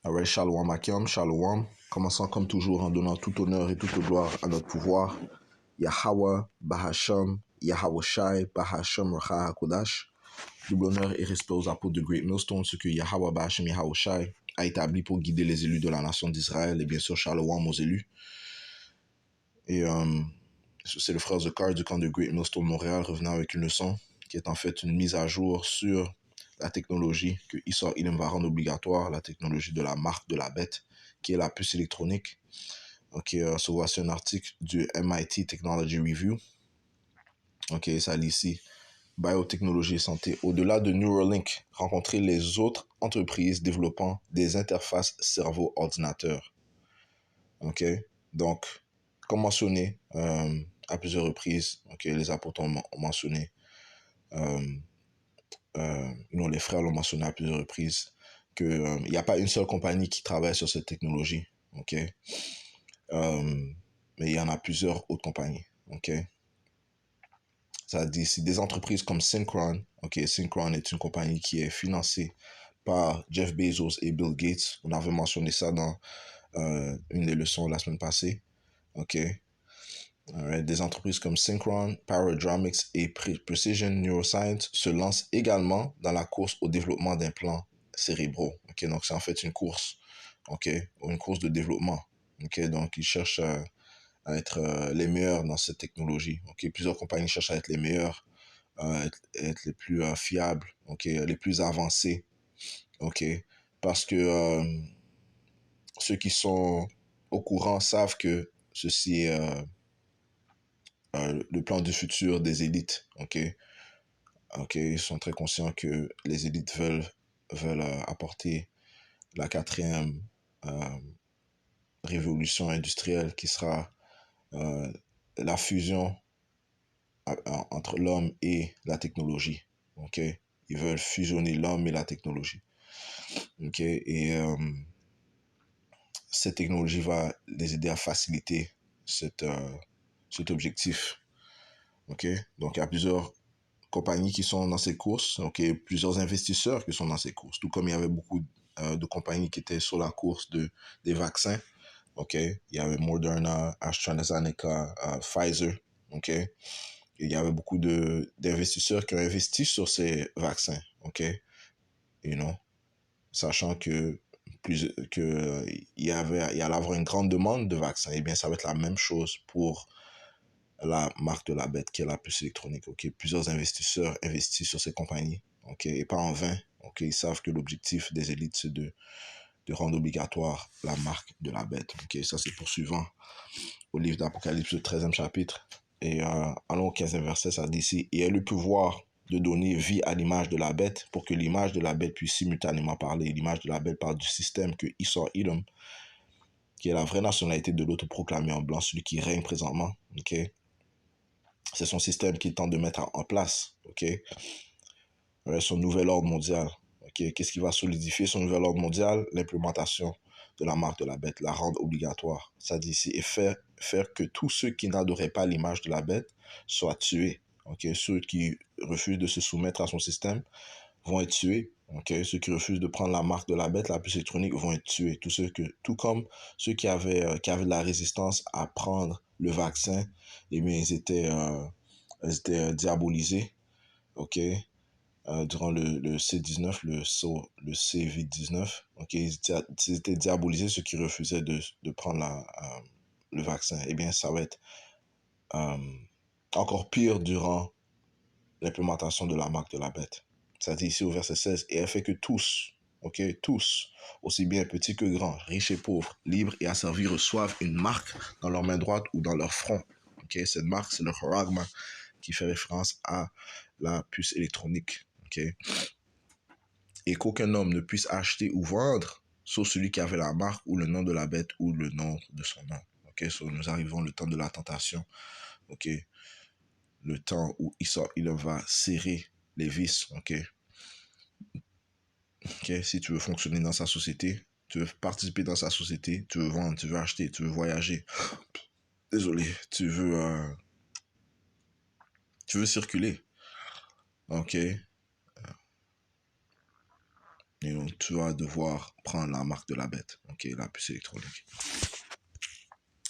Alright, Shalom Akim, Shalom. Commençons comme toujours en donnant tout honneur et toute gloire à notre pouvoir. Yahweh, Bahasham, Yahweh Shai, Bahasham, Racha HaKodash. Double honneur et respect aux apôtres de Great Millstone, ce que Yahweh, Bahasham, Yahweh Shai a établi pour guider les élus de la nation d'Israël et bien sûr Shalom aux élus. Et c'est le frère Zakar du camp de Great Millstone Montréal revenant avec une leçon qui est en fait une mise à jour sur la technologie que Issa Ilim va rendre obligatoire, la technologie de la marque de la bête, qui est la puce électronique. Ok, so voici un article du MIT Technology Review. Ok, ça lit ici. Biotechnologie et santé. Au-delà de Neuralink, rencontrer les autres entreprises développant des interfaces cerveau-ordinateur. Ok, donc, comme mentionné à plusieurs reprises, ok, les apôtres ont mentionné, les frères l'ont mentionné à plusieurs reprises, qu'il n'y a pas une seule compagnie qui travaille sur cette technologie, ok, mais il y en a plusieurs autres compagnies, ok. Ça dit ici des entreprises comme Synchron, ok, Synchron est une compagnie qui est financée par Jeff Bezos et Bill Gates. On avait mentionné ça dans une des leçons la semaine passée, ok. Des entreprises comme Synchron, Paradromics et Precision Neuroscience se lancent également dans la course au développement d'implants cérébraux. Okay? Donc, c'est en fait une course, okay? Une course de développement. Okay? Donc, ils cherchent à être les meilleurs dans cette technologie. Okay? Plusieurs compagnies cherchent à être les meilleurs, être les plus fiables, okay? Les plus avancés. Okay? Parce que ceux qui sont au courant savent que ceci est le plan du futur des élites, ok? Ok, ils sont très conscients que les élites veulent apporter la quatrième révolution industrielle qui sera la fusion entre l'homme et la technologie, ok? Ils veulent fusionner l'homme et la technologie, ok? Et cette technologie va les aider à faciliter cet objectif, ok? Donc, il y a plusieurs compagnies qui sont dans ces courses, ok, plusieurs investisseurs qui sont dans ces courses, tout comme il y avait beaucoup de compagnies qui étaient sur la course des vaccins, ok, il y avait Moderna, AstraZeneca, Pfizer, ok, et il y avait beaucoup d'investisseurs qui ont investi sur ces vaccins, ok, sachant que il allait avoir une grande demande de vaccins, et bien ça va être la même chose pour la marque de la bête qui est la puce électronique. Okay? Plusieurs investisseurs investissent sur ces compagnies, okay? Et pas en vain. Okay? Ils savent que l'objectif des élites, c'est de rendre obligatoire la marque de la bête. Okay? Ça, c'est poursuivant au livre d'Apocalypse, le 13e chapitre. Et allons au 15e verset, ça dit ici, « Et a le pouvoir de donner vie à l'image de la bête pour que l'image de la bête puisse simultanément parler. » L'image de la bête parle du système que Issa Edom, qui est la vraie nationalité de l'autre proclamé en blanc, celui qui règne présentement, okay? C'est son système qu'il tente de mettre en place, ok? Son nouvel ordre mondial, ok? Qu'est-ce qui va solidifier son nouvel ordre mondial? L'implémentation de la marque de la bête, la rendre obligatoire. Ça dit ici, et faire que tous ceux qui n'adoraient pas l'image de la bête soient tués, ok? Ceux qui refusent de se soumettre à son système vont être tués, ok? Ceux qui refusent de prendre la marque de la bête, la puce électronique, vont être tués. Tout comme ceux qui avaient de la résistance à prendre le vaccin, eh bien, ils étaient diabolisés, ok? Durant le C19, le COVID-19, ok? Ils étaient diabolisés, ceux qui refusaient de prendre le vaccin. Eh bien, ça va être encore pire durant l'implémentation de la marque de la bête. Ça dit ici au verset 16, « Et elle fait que tous, ok, tous, aussi bien petits que grands, riches et pauvres, libres et asservis, reçoivent une marque dans leur main droite ou dans leur front. » Ok, cette marque, c'est le charagma, qui fait référence à la puce électronique. Ok, et qu'aucun homme ne puisse acheter ou vendre, sauf celui qui avait la marque ou le nom de la bête ou le nom de son nom. Ok, so nous arrivons le temps de la tentation. Ok, le temps où il va serrer les vis, ok? Ok, si tu veux fonctionner dans sa société, tu veux participer dans sa société, tu veux vendre, tu veux acheter, tu veux voyager, désolé, tu veux circuler, ok? tu vas devoir prendre la marque de la bête, ok, la puce électronique.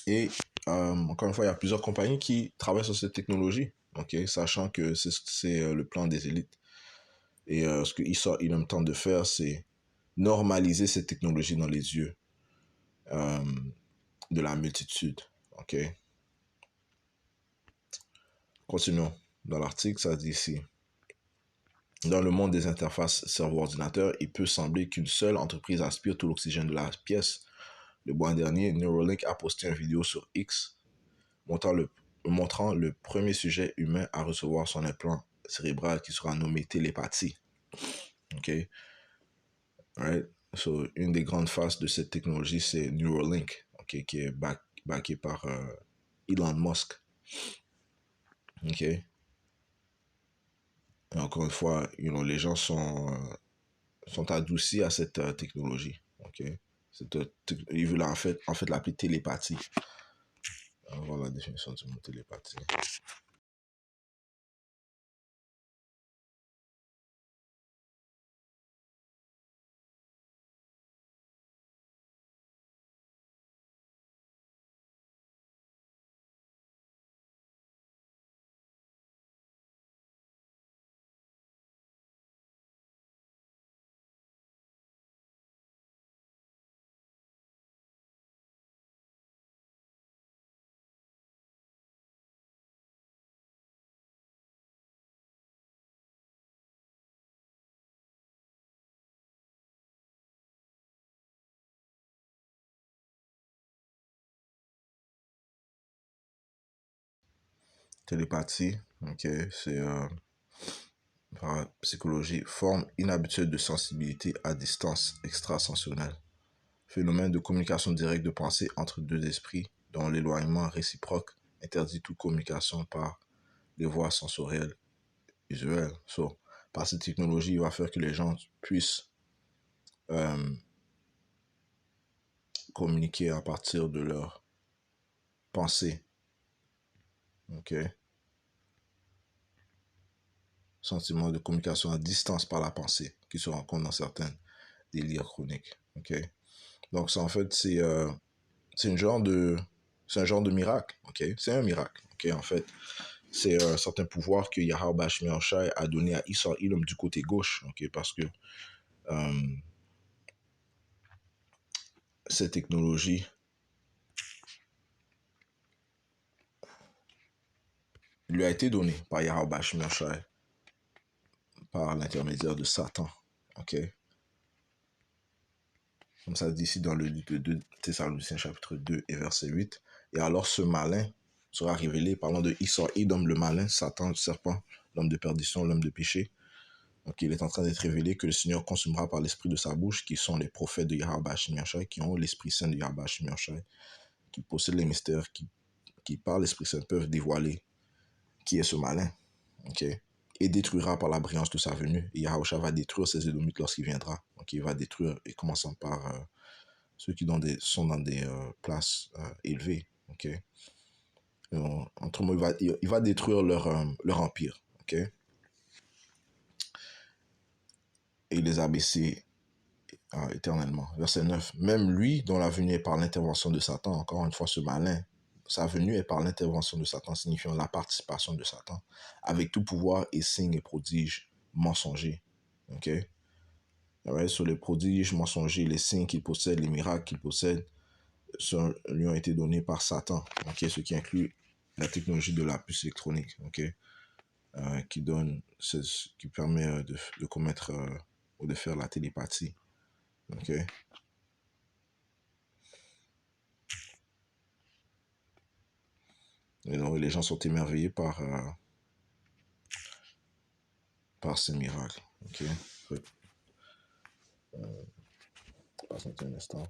Et encore une fois, il y a plusieurs compagnies qui travaillent sur cette technologie, ok, sachant que c'est le plan des élites. Et ce qu'il me tente de faire, c'est normaliser cette technologie dans les yeux euh, de la multitude, ok. Continuons. Dans l'article, ça dit ici. Dans le monde des interfaces cerveau-ordinateur, il peut sembler qu'une seule entreprise aspire tout l'oxygène de la pièce. Le mois dernier, Neuralink a posté une vidéo sur X montrant le premier sujet humain à recevoir son implant cérébral qui sera nommé télépathie. OK? Right? So, une des grandes faces de cette technologie, c'est Neuralink, okay, qui est backé par Elon Musk. OK? Et encore une fois, les gens sont adoucis à cette technologie. OK? Ils veulent en fait l'appeler télépathie. On va voir la définition du mot télépathie. Télépathie, ok, c'est par psychologie, forme inhabituelle de sensibilité à distance extrasensorielle. Phénomène de communication directe de pensée entre deux esprits dont l'éloignement réciproque interdit toute communication par les voies sensorielles visuelles. So, par cette technologie, il va faire que les gens puissent euh, communiquer à partir de leur pensée. Ok? Sentiment de communication à distance par la pensée qui se rencontre dans certains délires chroniques. Ok? Donc, ça, en fait, c'est un genre de miracle. Ok? C'est un miracle. Ok? En fait, c'est un certain pouvoir que Yahweh Bashmiachai a donné à Issa Ilum du côté gauche. Ok? Parce que euh, cette technologie lui a été donnée par Yahweh Bashmiachai par l'intermédiaire de Satan. Ok? Comme ça dit ici dans le livre de 2 Thessaloniciens chapitre 2 et verset 8. Et alors ce malin sera révélé, parlant de Issa Edom, le malin, Satan, le serpent, l'homme de perdition, l'homme de péché. Donc il est en train d'être révélé que le Seigneur consumera par l'esprit de sa bouche, qui sont les prophètes de Yahweh Shemiachai, qui ont l'esprit saint de Yahweh Shemiachai, qui possèdent les mystères, qui par l'esprit saint peuvent dévoiler qui est ce malin. Ok? Et détruira par la brillance de sa venue. Et Yahweh va détruire ses édomites lorsqu'il viendra. Donc il va détruire, et commençant par ceux qui sont dans des places élevées. Okay? Entre mots, il va détruire leur empire. Okay? Et les abaisser éternellement. Verset 9. Même lui, dont la venue est par l'intervention de Satan, encore une fois ce malin, sa venue est par l'intervention de Satan, signifiant la participation de Satan, avec tout pouvoir et signes et prodiges mensongers. Ok? Right? Sur les prodiges mensongers, les signes qu'il possède, les miracles qu'il possède, lui ont été donnés par Satan, okay, ce qui inclut la technologie de la puce électronique, okay, qui permet de commettre ou de faire la télépathie. Okay. Et donc, les gens sont émerveillés par ces miracles. Okay. Passons un instant.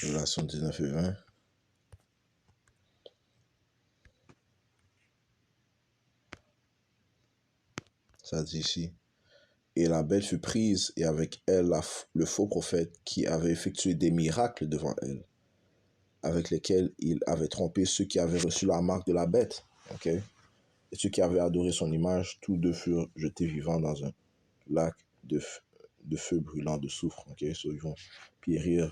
Révélation 19 et 20. Ça dit ici. Et la bête fut prise, et avec elle le faux prophète qui avait effectué des miracles devant elle, avec lesquels il avait trompé ceux qui avaient reçu la marque de la bête. Ok. Et ceux qui avaient adoré son image, tous deux furent jetés vivants dans un lac de feu brûlant de soufre. Ok. So, ils vont périr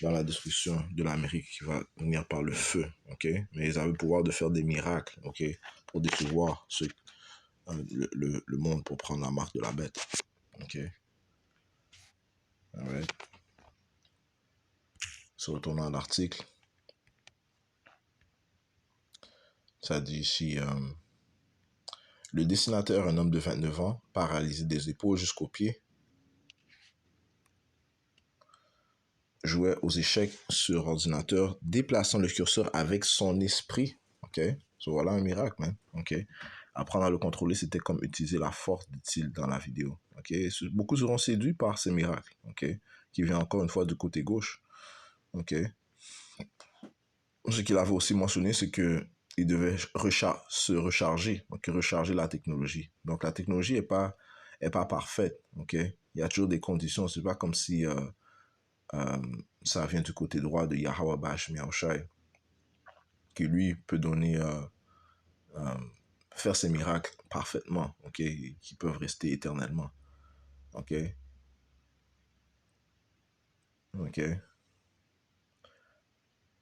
dans la destruction de l'Amérique qui va venir par le feu. Ok. Mais ils avaient le pouvoir de faire des miracles. Ok. Pour décevoir le monde, pour prendre la marque de la bête. Ok. Alright. So, retournons à l'article. Ça dit ici, le dessinateur, un homme de 29 ans, paralysé des épaules jusqu'aux pieds, jouait aux échecs sur ordinateur, déplaçant le curseur avec son esprit. Ok, so voilà un miracle, man. Ok, apprendre à le contrôler, c'était comme utiliser la force, dit-il dans la vidéo. Ok, beaucoup seront séduits par ces miracles. Ok, qui vient encore une fois du côté gauche. Ok, ce qu'il avait aussi mentionné, c'est que il devait se recharger, donc recharger la technologie. Donc la technologie est pas parfaite. Ok, il y a toujours des conditions. C'est pas comme si ça vient du côté droit de Yahweh Bash Miaoshai, qui lui peut donner, faire ses miracles parfaitement, ok, qui peuvent rester éternellement, ok, ok.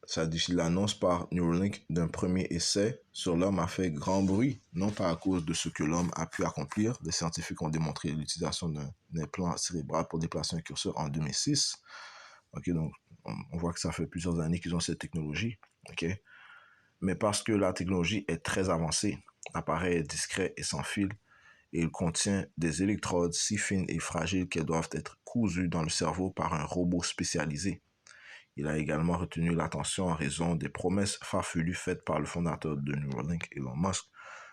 Ça dit l'annonce par Neuralink d'un premier essai sur l'homme a fait grand bruit, non pas à cause de ce que l'homme a pu accomplir. Les scientifiques ont démontré l'utilisation d'un implant cérébral pour déplacer un curseur en 2006. Ok, donc on voit que ça fait plusieurs années qu'ils ont cette technologie. Ok, mais parce que la technologie est très avancée, l'appareil est discret et sans fil, et il contient des électrodes si fines et fragiles qu'elles doivent être cousues dans le cerveau par un robot spécialisé. Il a également retenu l'attention en raison des promesses farfelues faites par le fondateur de Neuralink, Elon Musk.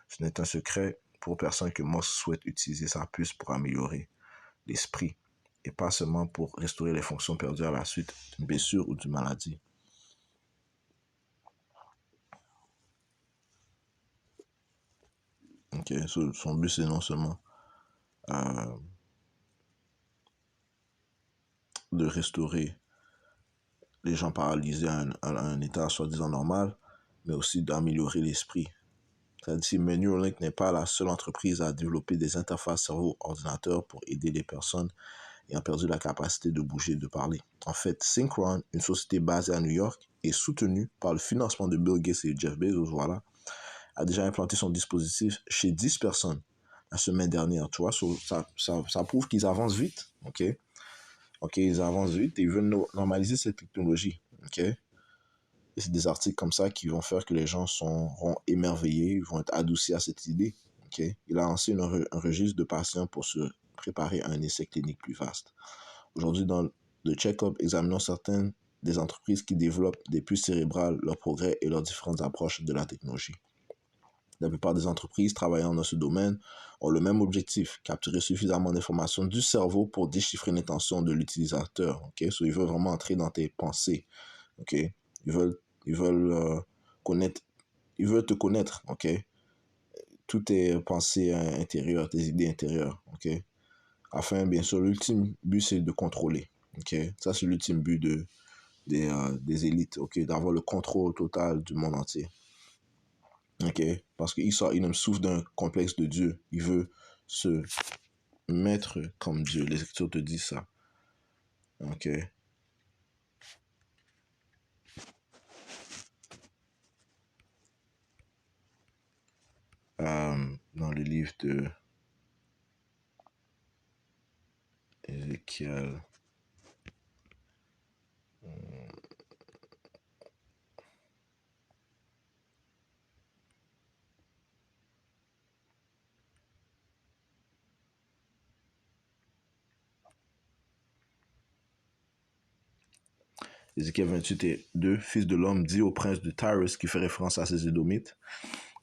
Ce n'est un secret pour personne que Musk souhaite utiliser sa puce pour améliorer l'esprit, et pas seulement pour restaurer les fonctions perdues à la suite d'une blessure ou d'une maladie. Ok, son but c'est non seulement de restaurer les gens paralysés à un état soi-disant normal, mais aussi d'améliorer l'esprit. C'est-à-dire que Neuralink n'est pas la seule entreprise à développer des interfaces cerveau-ordinateur pour aider les personnes ayant perdu la capacité de bouger et de parler. En fait, Synchron, une société basée à New York et soutenue par le financement de Bill Gates et Jeff Bezos, voilà, a déjà implanté son dispositif chez 10 personnes la semaine dernière. Tu vois, ça prouve qu'ils avancent vite. Ok, ok, ils avancent vite et ils veulent normaliser cette technologie. Ok, et c'est des articles comme ça qui vont faire que les gens seront émerveillés, ils vont être adoucis à cette idée. Ok, il a lancé un registre de patients pour se préparer à un essai clinique plus vaste. Aujourd'hui, dans le check-up, examinons certaines des entreprises qui développent des puces cérébrales, leurs progrès et leurs différentes approches de la technologie. La plupart des entreprises travaillant dans ce domaine ont le même objectif, capturer suffisamment d'informations du cerveau pour déchiffrer l'intention de l'utilisateur. Okay? So, ils veulent vraiment entrer dans tes pensées. Okay? Ils veulent connaître, ils veulent te connaître. Okay? Toutes tes pensées intérieures, tes idées intérieures. Okay? Afin, bien sûr, l'ultime but, c'est de contrôler. Okay? Ça, c'est l'ultime but des élites. Okay? D'avoir le contrôle total du monde entier. Ok, parce qu'il souffre d'un complexe de Dieu. Il veut se mettre comme Dieu. Les Écritures te disent ça. Ok. Dans le livre de Ézéchiel. Ézéchiel 28 et 2, Fils de l'homme, dit au prince de Tyrus, qui fait référence à ses Édomites,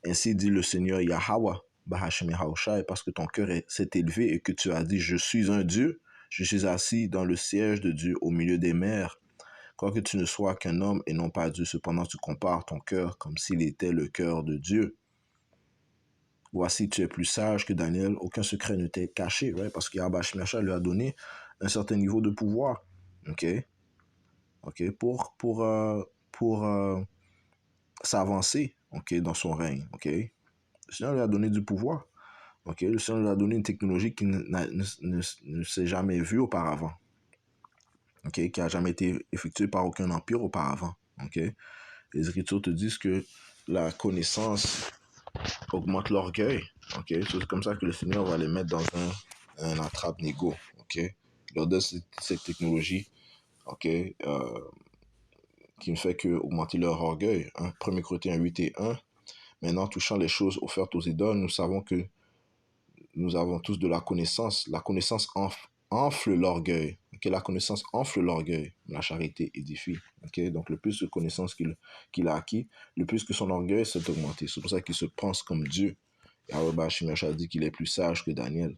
ainsi dit le Seigneur Yahweh, Bahashem Yahushai, parce que ton cœur s'est élevé et que tu as dit, je suis un Dieu, je suis assis dans le siège de Dieu au milieu des mers. Quoique tu ne sois qu'un homme et non pas Dieu, cependant tu compares ton cœur comme s'il était le cœur de Dieu. Voici, tu es plus sage que Daniel, aucun secret ne t'est caché, right? Parce que Yahweh Shemyacha lui a donné un certain niveau de pouvoir, ok? Ok, pour s'avancer, ok, dans son règne, ok? Le Seigneur lui a donné du pouvoir, ok? Le Seigneur lui a donné une technologie qui ne s'est jamais vue auparavant, ok? Qui a jamais été effectuée par aucun empire auparavant, ok? Les Écritures te disent que la connaissance augmente l'orgueil, ok? C'est comme ça que le Seigneur va les mettre dans un attrape-nigo, ok? Il leur donne cette technologie, ok? Qui ne fait que augmenter leur orgueil. Hein? 1 Corinthiens 8 et 1. Maintenant, touchant les choses offertes aux idoles, nous savons que nous avons tous de la connaissance. La connaissance enfle l'orgueil. Okay? La connaissance enfle l'orgueil. La charité édifie. Okay? Donc, le plus de connaissance qu'il a acquis, le plus que son orgueil s'est augmenté. C'est pour ça qu'il se pense comme Dieu. Et Yahweh Shemyacha dit qu'il est plus sage que Daniel.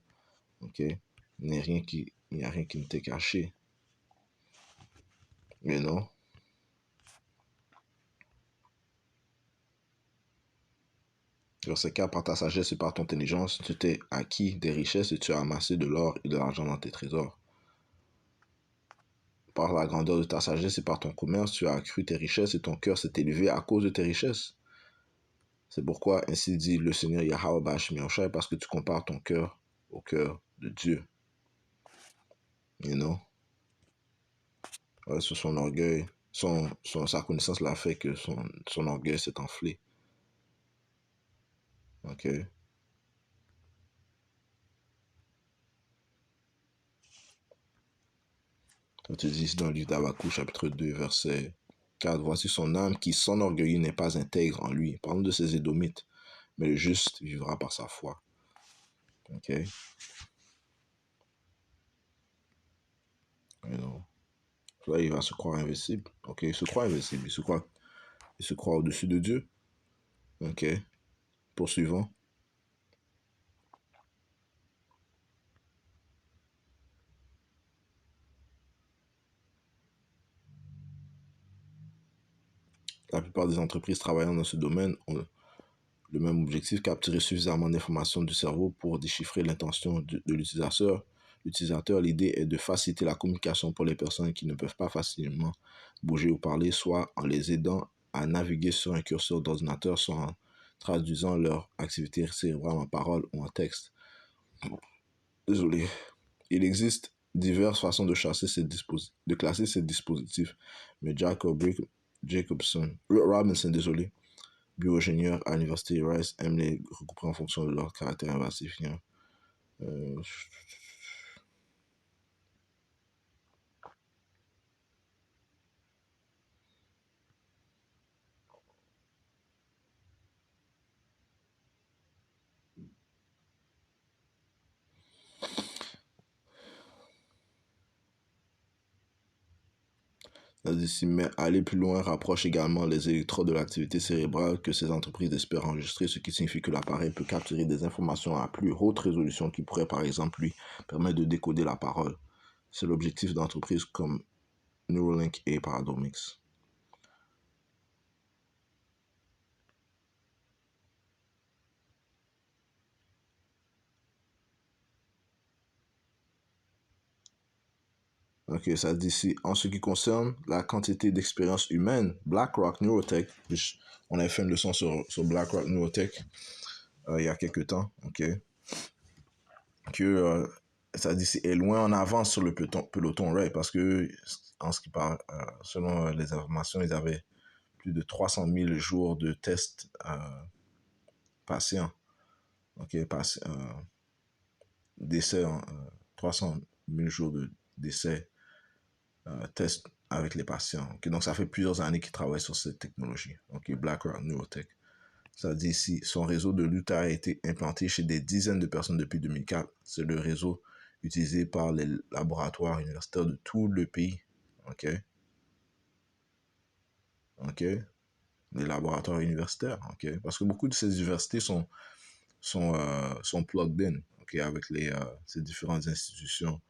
Okay? Il n'y a rien qui ne t'est caché. Mais non. Verset 4, par ta sagesse et par ton intelligence, tu t'es acquis des richesses et tu as amassé de l'or et de l'argent dans tes trésors. Par la grandeur de ta sagesse et par ton commerce, tu as accru tes richesses et ton cœur s'est élevé à cause de tes richesses. C'est pourquoi ainsi dit le Seigneur Yahweh Bashmiachai, parce que tu compares ton cœur au cœur de Dieu. You know? Ouais, sur son orgueil, sa connaissance l'a fait que son orgueil s'est enflé. Ok? On te dit ici dans le livre d'Habakkuk, chapitre 2, verset 4, voici son âme qui s'enorgueillit n'est pas intègre en lui. Parlons de ces Édomites, mais le juste vivra par sa foi. Ok? You know? Là, il va se croire invincible. Ok? Il se croit invincible. Il se croit au-dessus de Dieu. Ok? Poursuivons. La plupart des entreprises travaillant dans ce domaine ont le même objectif, capturer suffisamment d'informations du cerveau pour déchiffrer l'intention de l'utilisateur. L'idée est de faciliter la communication pour les personnes qui ne peuvent pas facilement bouger ou parler, soit en les aidant à naviguer sur un curseur d'ordinateur, soit en traduisant leur activité cérébrale en parole ou en texte. Désolé. Il existe diverses façons de classer ces dispositifs, mais Robinson, désolé, bio-ingénieur à l'université Rice, aiment les regrouper en fonction de leur caractère invasif. Euh, mais aller plus loin rapproche également les électrodes de l'activité cérébrale que ces entreprises espèrent enregistrer, ce qui signifie que l'appareil peut capturer des informations à plus haute résolution qui pourraient par exemple lui permettre de décoder la parole. C'est l'objectif d'entreprises comme Neuralink et Paradomics. Ok, ça dit ici, en ce qui concerne la quantité d'expérience humaine, BlackRock Neurotech, on avait fait une leçon sur BlackRock Neurotech il y a quelques temps, ok, que ça dit ici est loin en avance sur le peloton, right, parce que en ce qui parle, selon les informations, ils avaient plus de 300 000 jours de tests patients, ok, d'essais, 300 000 jours d'essais tests avec les patients. Okay? Donc, ça fait plusieurs années qu'ils travaillent sur cette technologie. Okay? BlackRock Neurotech. Ça dit ici, son réseau de lutte a été implanté chez des dizaines de personnes depuis 2004. C'est le réseau utilisé par les laboratoires universitaires de tout le pays. OK? OK? Les laboratoires universitaires. OK? Parce que beaucoup de ces universités sont plugged in, OK? Avec ces différentes institutions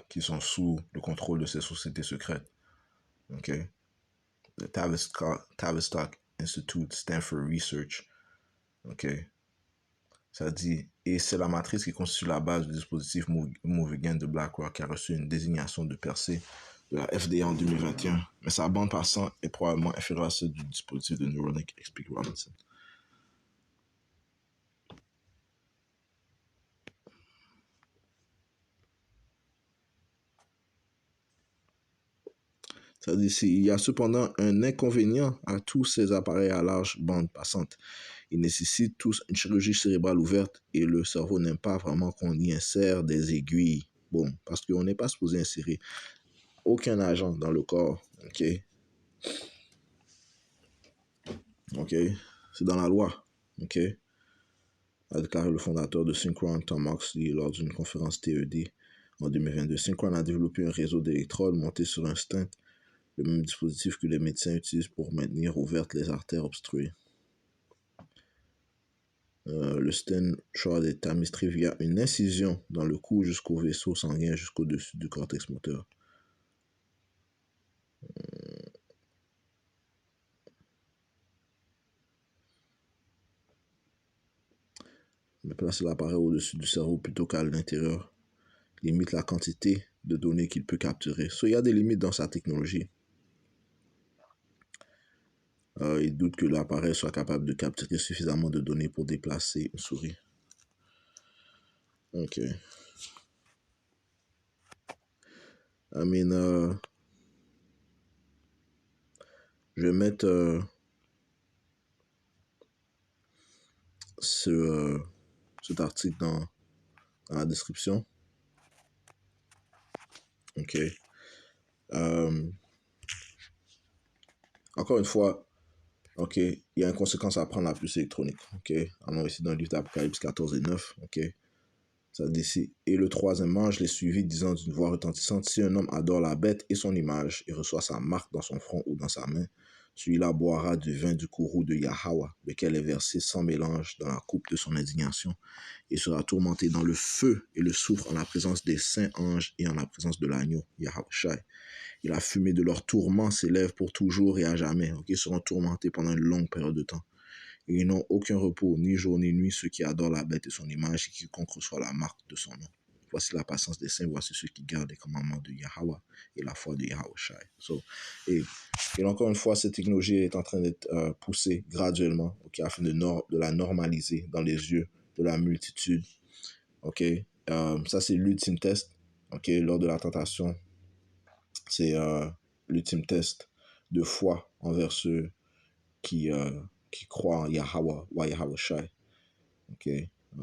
qui sont sous le contrôle de ces sociétés secrètes. OK? Le Tavistock Institute, Stanford Research. OK? Ça dit, et c'est la matrice qui constitue la base du dispositif Movigan de BlackRock qui a reçu une désignation de percée de la FDA en 2021. Mais sa bande passante est probablement inférieure à celle du dispositif de Neuralink, explique Robinson. Ça dit ici, il y a cependant un inconvénient à tous ces appareils à large bande passante. Ils nécessitent tous une chirurgie cérébrale ouverte et le cerveau n'aime pas vraiment qu'on y insère des aiguilles. Bon, parce qu'on n'est pas supposé insérer aucun agent dans le corps. OK? OK? C'est dans la loi. OK? A déclaré le fondateur de Synchron, Tom Oxley, lors d'une conférence TED en 2022. Synchron a développé un réseau d'électrodes monté sur un stent, le même dispositif que les médecins utilisent pour maintenir ouvertes les artères obstruées. Le stent short est administré via une incision dans le cou jusqu'au vaisseau sanguin jusqu'au-dessus du cortex moteur. Mais placer l'appareil au-dessus du cerveau plutôt qu'à l'intérieur limite la quantité de données qu'il peut capturer. Il y a des limites dans sa technologie. Il doute que l'appareil soit capable de capturer suffisamment de données pour déplacer une souris. Ok. Je vais mettre cet article dans la description. Ok. Encore une fois, ok, il y a une conséquence à prendre la puce électronique. Ok. Allons ici dans le livre d'Apocalypse 14 et 9. Ok. Ça dit ici, et le troisième ange les suivit, disant d'une voix retentissante, si un homme adore la bête et son image, et reçoit sa marque dans son front ou dans sa main, celui-là boira du vin du courroux de Yahweh, lequel est versé sans mélange dans la coupe de son indignation, et sera tourmenté dans le feu et le soufre en la présence des saints anges et en la présence de l'agneau, Yahweh. Et la fumée de leur tourment s'élève pour toujours et à jamais. Ils seront tourmentés pendant une longue période de temps. Et ils n'ont aucun repos, ni jour ni nuit, ceux qui adorent la bête et son image, et quiconque reçoit la marque de son nom. Voici la patience des saints, voici ceux qui gardent les commandements de Yahweh et la foi de Yahweh. Et encore une fois, cette technologie est en train d'être poussée graduellement, afin de la normaliser dans les yeux de la multitude. Ça, c'est l'ultime test. Lors de la tentation, c'est l'ultime test de foi envers ceux qui croient en Yahweh ou Yahweh Shai.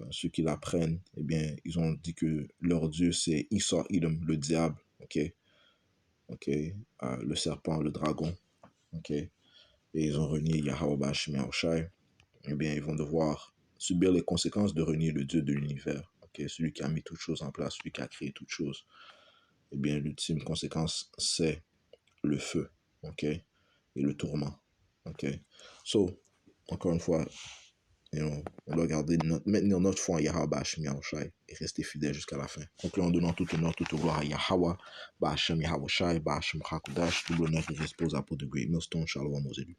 Ceux qui l'apprennent, eh bien, ils ont dit que leur Dieu, c'est Esau Edom, le diable. Le serpent, le dragon. Et ils ont renié Yahweh Bashim Yahushai. Eh bien, ils vont devoir subir les conséquences de renier le Dieu de l'univers. Celui qui a mis toutes choses en place, celui qui a créé toutes choses. Eh bien, l'ultime conséquence, c'est le feu. Et le tourment. Encore une fois, on doit maintenir notre foi en Yahweh Bashim Yahushai et rester fidèle jusqu'à la fin. Concluons en donnant tout honneur, toute gloire à Yahweh Bashim Yahushai, Bashim Hakudash, tout l'honneur qui reste aux apôtres de Great Millstone, Shalom aux élus.